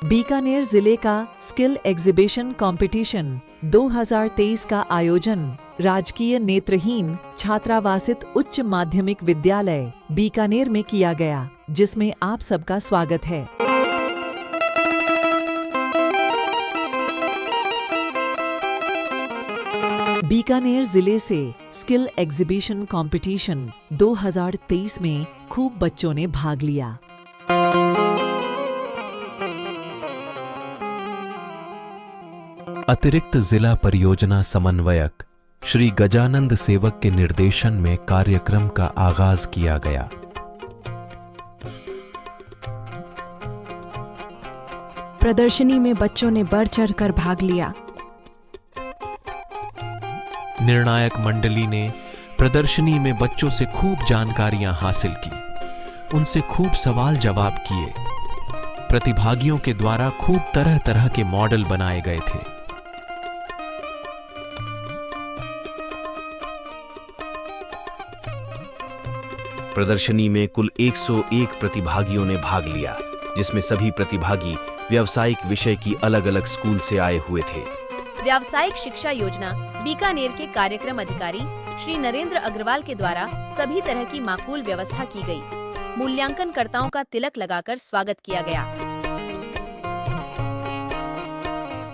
बीकानेर जिले का skill exhibition competition 2023 का आयोजन राजकीय नेत्रहीन छात्रावासित उच्च माध्यमिक विद्यालय बीकानेर में किया गया, जिसमें आप सबका स्वागत है। बीकानेर जिले से स्किल एग्जीबिशन कंपटीशन 2023 में खूब बच्चों ने भाग लिया। अतिरिक्त जिला परियोजना समन्वयक श्री गजानंद सेवक के निर्देशन में कार्यक्रम का आगाज किया गया। प्रदर्शनी में बच्चों ने बढ़ चढ़कर भाग लिया। निर्णायक मंडली ने प्रदर्शनी में बच्चों से खूब जानकारियां हासिल की, उनसे खूब सवाल जवाब किए। प्रतिभागियों के द्वारा खूब तरह तरह के मॉडल बनाए गए थे। प्रदर्शनी में कुल 101 प्रतिभागियों ने भाग लिया, जिसमें सभी प्रतिभागी व्यावसायिक विषय की अलग अलग स्कूल से आए हुए थे। व्यावसायिक शिक्षा योजना बीकानेर के कार्यक्रम अधिकारी श्री नरेंद्र अग्रवाल के द्वारा सभी तरह की माकूल व्यवस्था की गई। मूल्यांकनकर्ताओं का तिलक लगाकर स्वागत किया गया।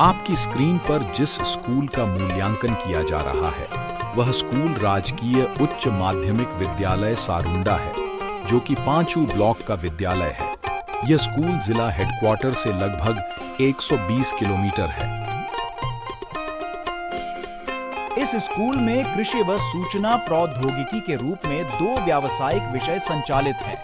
आपकी स्क्रीन पर जिस स्कूल का मूल्यांकन किया जा रहा है वह स्कूल राजकीय उच्च माध्यमिक विद्यालय सारुंडा है, जो कि पांचू ब्लॉक का विद्यालय है। यह स्कूल जिला हेडक्वार्टर से लगभग 120 किलोमीटर है। इस स्कूल में कृषि व सूचना प्रौद्योगिकी के रूप में 2 व्यावसायिक विषय संचालित हैं।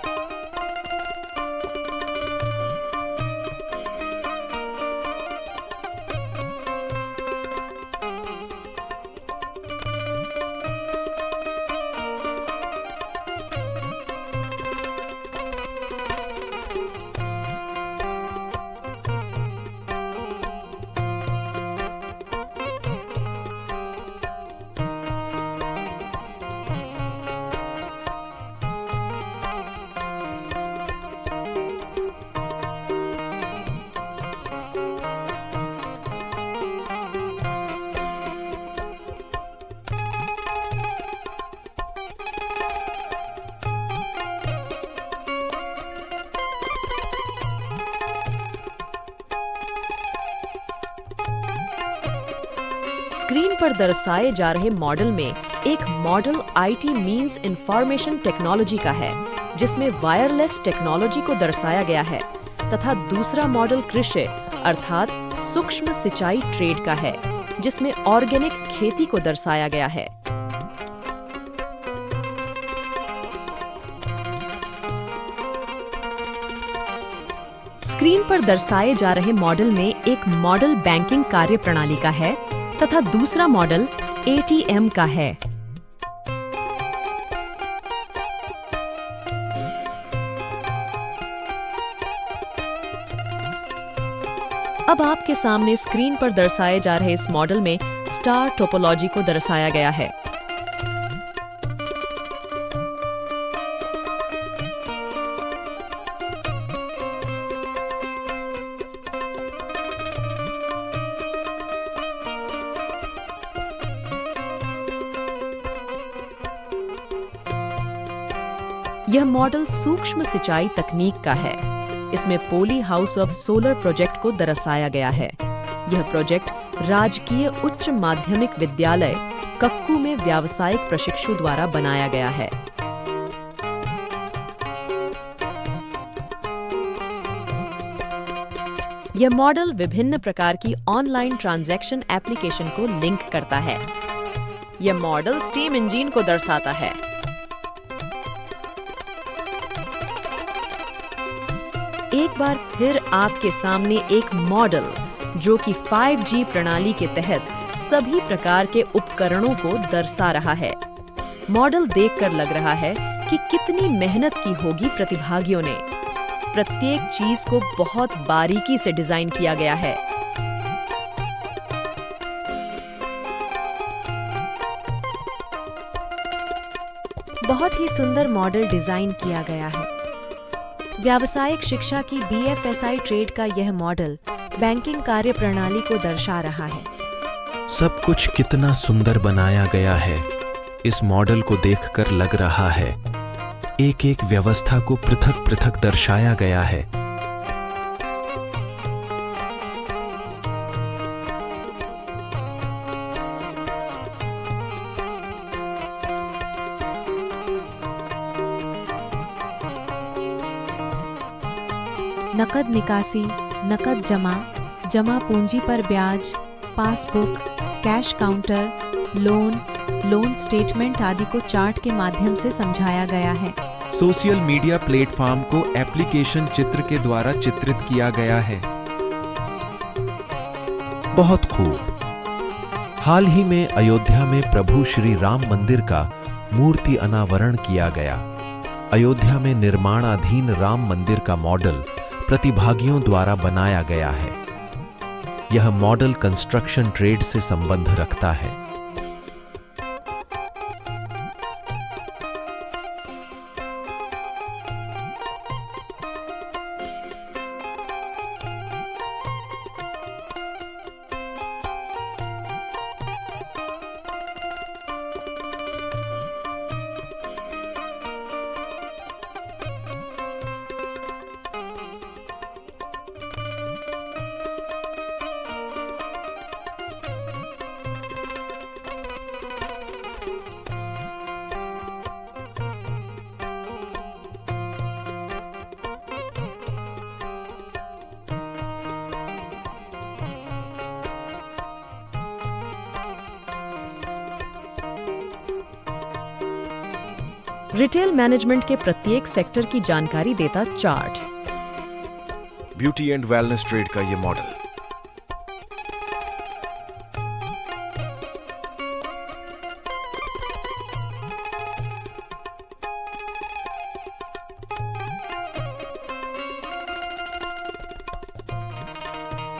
स्क्रीन पर दर्शाए जा रहे मॉडल में एक model IT means information technology का है, जिसमें वायरलेस टेक्नोलॉजी को दर्शाया गया है, तथा दूसरा मॉडल कृषि अर्थात सूक्ष्म सिंचाई ट्रेड का है, जिसमें ऑर्गेनिक खेती को दर्शाया गया है। स्क्रीन पर दर्शाए जा रहे मॉडल में एक मॉडल बैंकिंग कार्य प्रणाली का है तथा दूसरा मॉडल एटीएम का है। अब आपके सामने स्क्रीन पर दर्शाए जा रहे इस मॉडल में स्टार टोपोलॉजी को दर्शाया गया है। यह मॉडल सूक्ष्म सिंचाई तकनीक का है। इसमें poly house of solar project को दर्शाया गया है। यह प्रोजेक्ट राजकीय उच्च माध्यमिक विद्यालय कक्कू में व्यावसायिक प्रशिक्षु द्वारा बनाया गया है। यह मॉडल विभिन्न प्रकार की ऑनलाइन ट्रांजैक्शन एप्लीकेशन को लिंक करता है। यह मॉडल स्टीम इंजन को दर्शाता है। एक बार फिर आपके सामने एक मॉडल जो कि 5G प्रणाली के तहत सभी प्रकार के उपकरणों को दर्शा रहा है। मॉडल देखकर लग रहा है कि कितनी मेहनत की होगी प्रतिभागियों ने। प्रत्येक चीज को बहुत बारीकी से डिजाइन किया गया है। बहुत ही सुंदर मॉडल डिजाइन किया गया है। व्यावसायिक शिक्षा की BFSI ट्रेड का यह मॉडल बैंकिंग कार्य प्रणाली को दर्शा रहा है। सब कुछ कितना सुंदर बनाया गया है। इस मॉडल को देखकर लग रहा है एक एक व्यवस्था को पृथक पृथक दर्शाया गया है। नकद निकासी, नकद जमा, जमा पूंजी पर ब्याज, passbook, cash counter, loan statement आदि को चार्ट के माध्यम से समझाया गया है। सोशल मीडिया प्लेटफॉर्म को एप्लीकेशन चित्र के द्वारा चित्रित किया गया है। बहुत खूब। हाल ही में अयोध्या में प्रभु श्री राम मंदिर का मूर्ति अनावरण किया गया। अयोध्या में निर्माणाधीन राम मंदिर का मॉडल प्रतिभागियों द्वारा बनाया गया है। यह मॉडल कंस्ट्रक्शन ट्रेड से संबंध रखता है। रिटेल मैनेजमेंट के प्रत्येक सेक्टर की जानकारी देता chart. Beauty and wellness trade का ये मॉडल।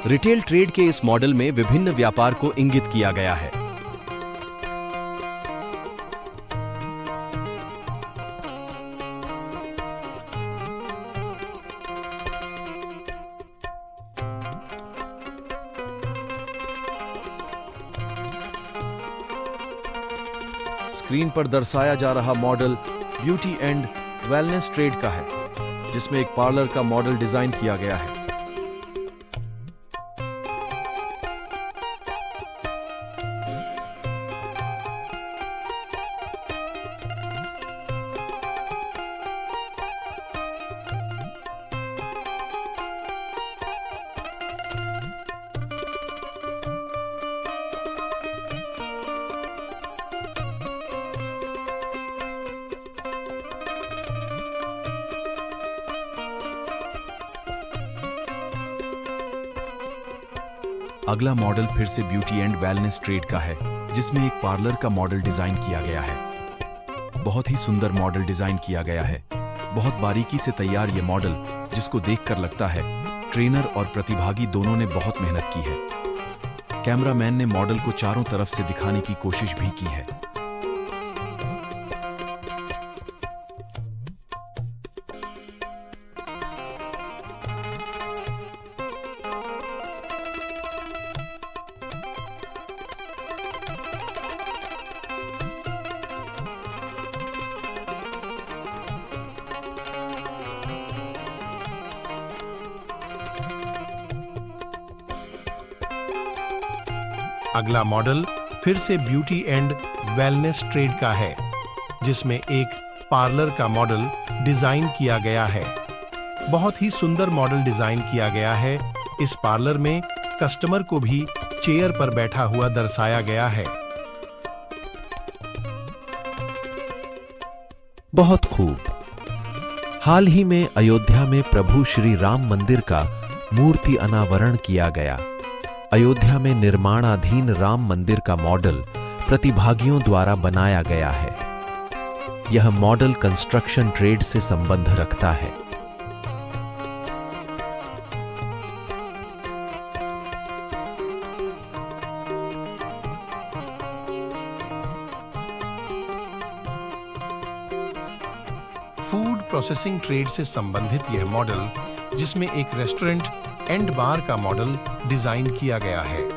रिटेल ट्रेड के इस मॉडल में विभिन्न व्यापार को इंगित किया गया है। स्क्रीन पर दर्शाया जा रहा model beauty and wellness trade का है, जिसमें एक पार्लर का मॉडल डिजाइन किया गया है। अगला मॉडल फिर से ब्यूटी एंड वेलनेस ट्रेड का है, जिसमें एक पार्लर का मॉडल डिजाइन किया गया है। बहुत ही सुंदर मॉडल डिजाइन किया गया है। बहुत बारीकी से तैयार ये मॉडल, जिसको देखकर लगता है ट्रेनर और प्रतिभागी दोनों ने बहुत मेहनत की है। कैमरामैन ने मॉडल को चारों तरफ से दिखाने की कोशिश भी की है। अगला मॉडल फिर से ब्यूटी एंड वेलनेस ट्रेड का है, जिसमें एक पार्लर का मॉडल डिजाइन किया गया है। बहुत ही सुंदर मॉडल डिजाइन किया गया है। इस पार्लर में कस्टमर को भी चेयर पर बैठा हुआ दर्शाया गया है। बहुत खूब। हाल ही में अयोध्या में प्रभु श्री राम मंदिर का मूर्ति अनावरण किया गया। अयोध्या में निर्माणाधीन राम मंदिर का मॉडल प्रतिभागियों द्वारा बनाया गया है। यह मॉडल कंस्ट्रक्शन ट्रेड से संबंध रखता है। फूड प्रोसेसिंग ट्रेड से संबंधित यह मॉडल, जिसमें एक रेस्टोरेंट एंड बार का मॉडल डिजाइन किया गया है।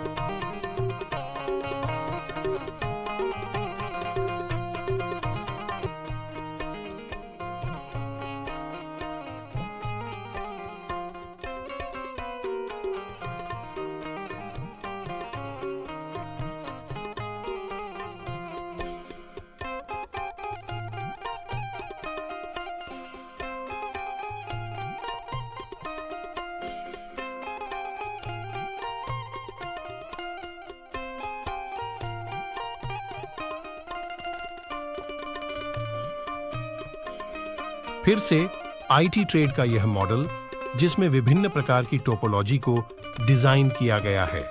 फिर से आईटी ट्रेड का यह मॉडल, जिसमें विभिन्न प्रकार की टोपोलॉजी को डिजाइन किया गया है।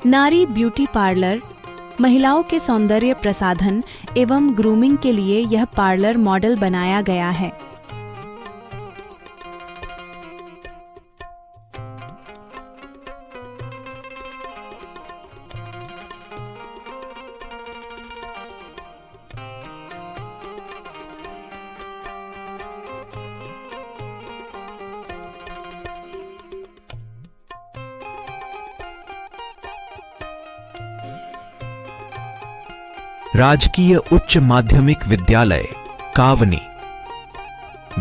नारी ब्यूटी पार्लर महिलाओं के सौंदर्य प्रसाधन एवं ग्रूमिंग के लिए यह पार्लर मॉडल बनाया गया है। राजकीय उच्च माध्यमिक विद्यालय कावनी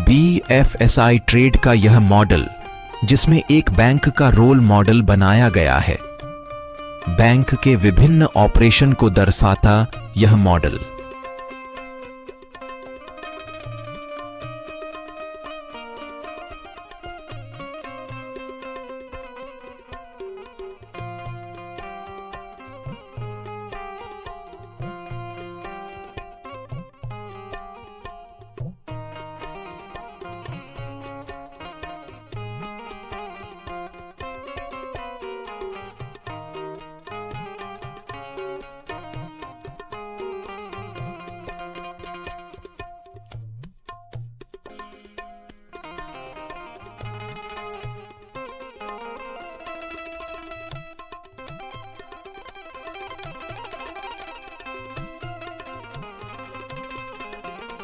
BFSI ट्रेड का यह मॉडल, जिसमें एक बैंक का रोल मॉडल बनाया गया है। बैंक के विभिन्न ऑपरेशन को दर्शाता यह मॉडल।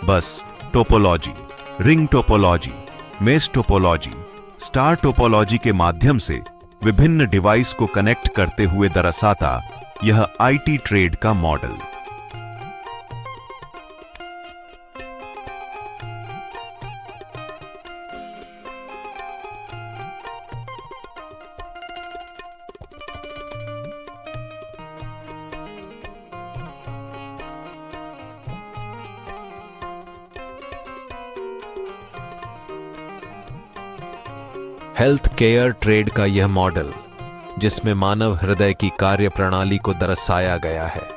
बस topology, ring topology, mesh topology, star topology के माध्यम से विभिन्न डिवाइस को कनेक्ट करते हुए दर्शाता यह आईटी ट्रेड का मॉडल। हेल्थ केयर ट्रेड का यह मॉडल, जिसमें मानव हृदय की कार्य प्रणाली को दर्शाया गया है।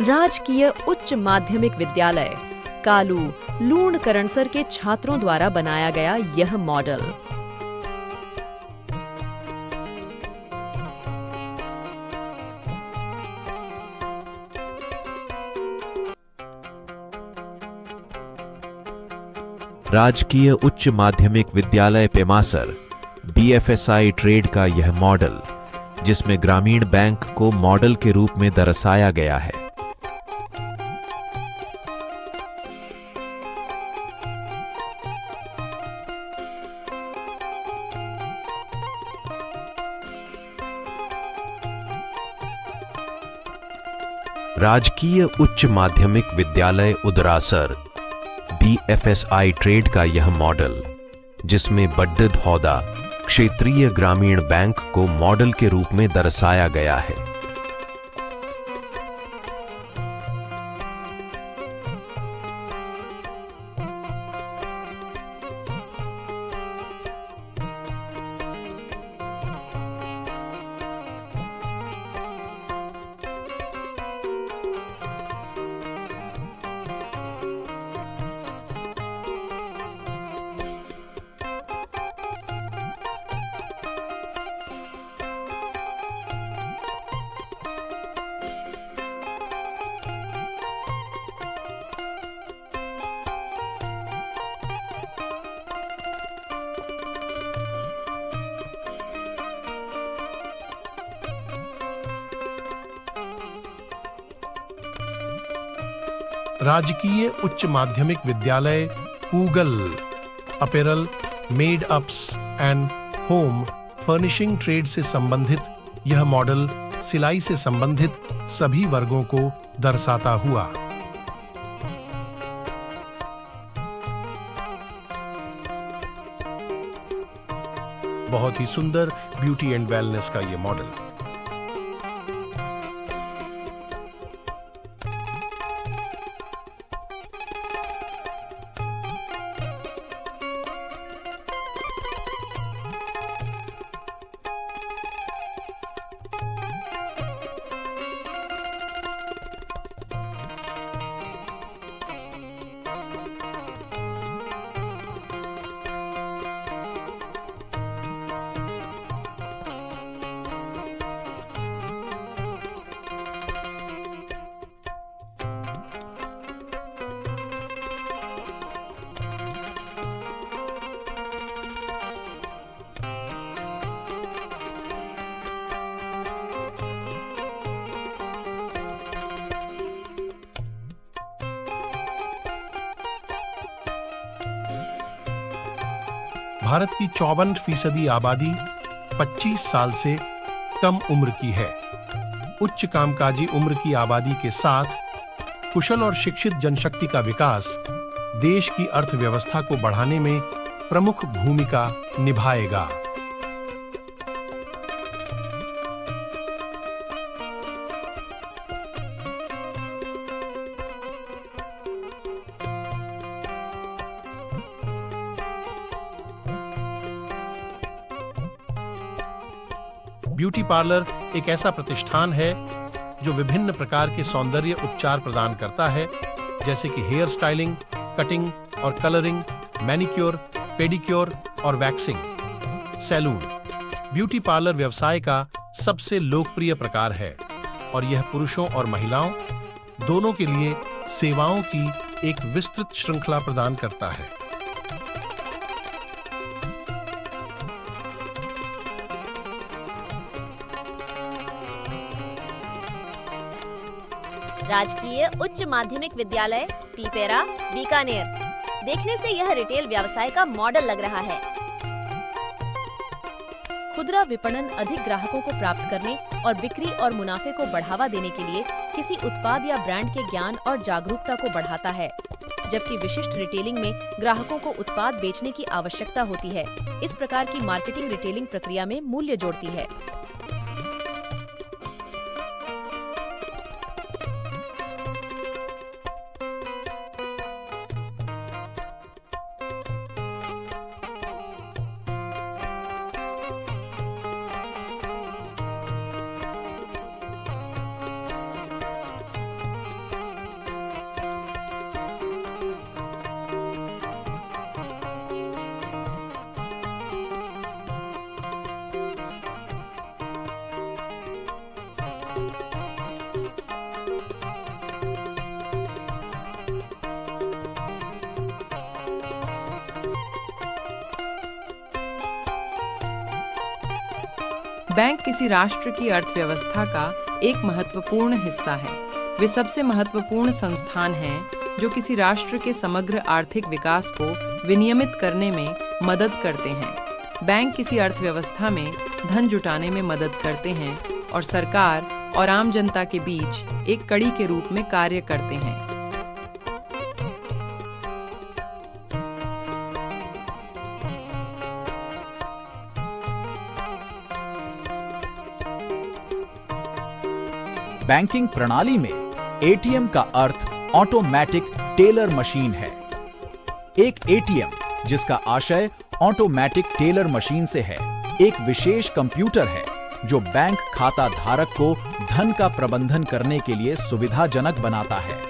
राजकीय उच्च माध्यमिक विद्यालय कालू लूण करणसर के छात्रों द्वारा बनाया गया यह मॉडल। राजकीय उच्च माध्यमिक विद्यालय पेमासर BFSI ट्रेड का यह मॉडल, जिसमें ग्रामीण बैंक को मॉडल के रूप में दर्शाया गया है। राजकीय उच्च माध्यमिक विद्यालय उदरासर BFSI ट्रेड का यह मॉडल, जिसमें बड्डधौदा क्षेत्रीय ग्रामीण बैंक को मॉडल के रूप में दर्शाया गया है। राजकीय उच्च माध्यमिक विद्यालय Pugal apparel, made ups and home furnishing trade से संबंधित यह मॉडल सिलाई से संबंधित सभी वर्गों को दर्शाता हुआ। बहुत ही सुंदर ब्यूटी एंड वेलनेस का यह मॉडल। भारत की 54% आबादी 25 साल से कम उम्र की है। उच्च कामकाजी उम्र की आबादी के साथ कुशल और शिक्षित जनशक्ति का विकास देश की अर्थव्यवस्था को बढ़ाने में प्रमुख भूमिका निभाएगा। ब्यूटी पार्लर एक ऐसा प्रतिष्ठान है जो विभिन्न प्रकार के सौंदर्य उपचार प्रदान करता है, जैसे कि हेयर स्टाइलिंग, कटिंग और कलरिंग, मैनिक्योर, पेडिक्योर और वैक्सिंग। सैलून ब्यूटी पार्लर व्यवसाय का सबसे लोकप्रिय प्रकार है और यह पुरुषों और महिलाओं दोनों के लिए सेवाओं की एक विस्तृत श्रृंखला प्रदान करता है। राजकीय उच्च माध्यमिक विद्यालय पीपेरा बीकानेर। देखने से यह रिटेल व्यवसाय का मॉडल लग रहा है। खुदरा विपणन अधिक ग्राहकों को प्राप्त करने और बिक्री और मुनाफे को बढ़ावा देने के लिए किसी उत्पाद या ब्रांड के ज्ञान और जागरूकता को बढ़ाता है, जबकि विशिष्ट रिटेलिंग में ग्राहकों को उत्पाद बेचने की आवश्यकता होती है। इस प्रकार की मार्केटिंग रिटेलिंग प्रक्रिया में मूल्य जोड़ती है। बैंक किसी राष्ट्र की अर्थव्यवस्था का एक महत्वपूर्ण हिस्सा है। वे सबसे महत्वपूर्ण संस्थान हैं जो किसी राष्ट्र के समग्र आर्थिक विकास को विनियमित करने में मदद करते हैं। बैंक किसी अर्थव्यवस्था में धन जुटाने में मदद करते हैं और सरकार और आम जनता के बीच एक कड़ी के रूप में कार्य करते हैं। बैंकिंग प्रणाली में एटीएम का अर्थ ऑटोमेटिक टेलर मशीन है। एक एटीएम जिसका आशय ऑटोमेटिक टेलर मशीन से है, एक विशेष कंप्यूटर है जो बैंक खाता धारक को धन का प्रबंधन करने के लिए सुविधाजनक बनाता है।